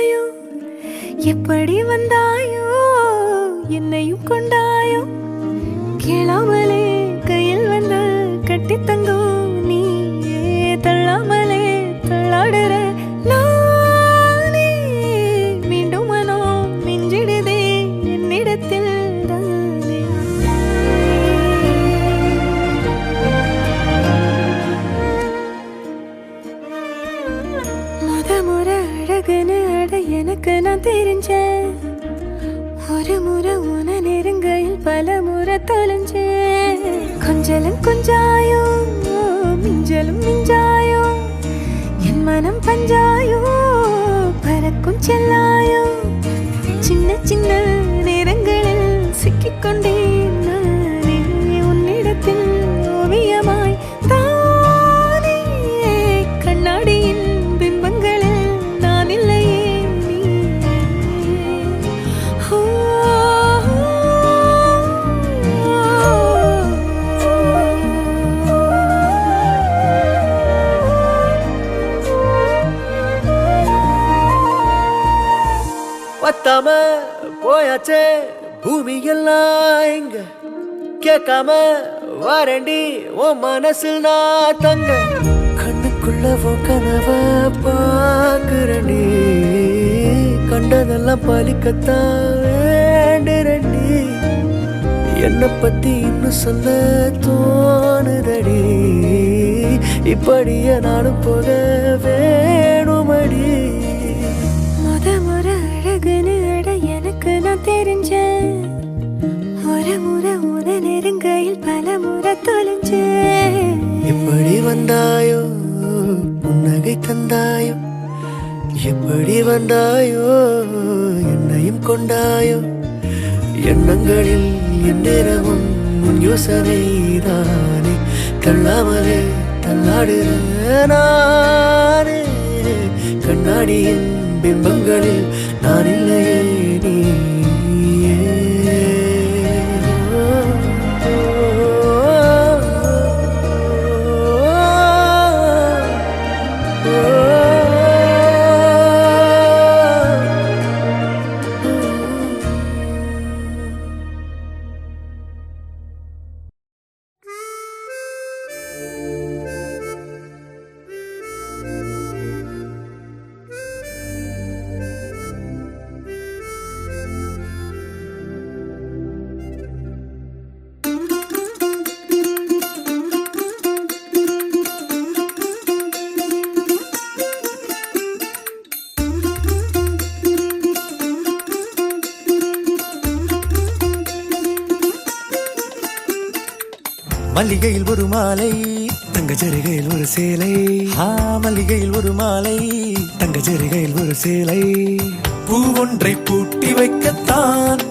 தந்தாயோ, எப்படி வந்தாயோ, என்னையும் கொண்டாயோ, கேளாமலே கையில் வந்து கட்டி தங்கோ, நீ தள்ளாமலே தள்ளாடுற நானே, மீண்டும் மனோ மிஞ்சிடுதே என்னிடத்தில் தானே. முறை அழகுன்னு அட எனக்கு நான் தெரிஞ்சேன், ஒரு முறை உன நெருங்கையில் பல முறை தொலைஞ்சேன். கொஞ்சலும் கொஞ்சாயோ, மிஞ்சலும் மிஞ்சாயோ, என் மனம் பஞ்சாயோ, பறக்கும் செல்லாயோ, சின்ன சின்ன நேரங்களில் சிக்கிக்கொண்டேன் நானே உன்னிடத்தில் ஓவியமாய் தானே. கண்ணாடியின் பிம்பங்களில் நான் இல்லையே நீ. பத்தாம போயாச்சே பூமி எல்லாம் எங்க, கேட்காம வாரண்டி உன் மனசில் நான் தங்க. கண்ணுக்குள்ள உன் கனவ பாக்குறண்டி, கண்டதெல்லாம் பலிக்கத்தான் வேண்டுறண்டி. என்னை பத்தி இன்னும் சொல்ல தோணுதடி, இப்படியே நானும் போக வேணுமடி. முறை அழகுன்னு அட எனக்கு நான் தெரிஞ்சேன், ஒரு முறை உன நெருங்கையில் பல முறை தொலைஞ்சேன். எப்படி வந்தாயோ, புன்னகை தந்தாயோ, எப்படி வந்தாயோ, என்னையும் கொண்டாயோ, எண்ணங்களில் எந்நேரமும் உன் யோசனை தானே. தள்ளாமலே தள்ளாடுற நானே, கண்ணாடியின் பிம்பங்களில் நான் இல்லையே நீ. மல்லிகையில் ஒரு மாலை, தங்க ஜரிகையில் ஒரு சேலை. மல்லிகையில் ஒரு மாலை, தங்க ஜரிகையில் ஒரு சேலை. பூ ஒன்றை பூட்டி வைக்கத்தான்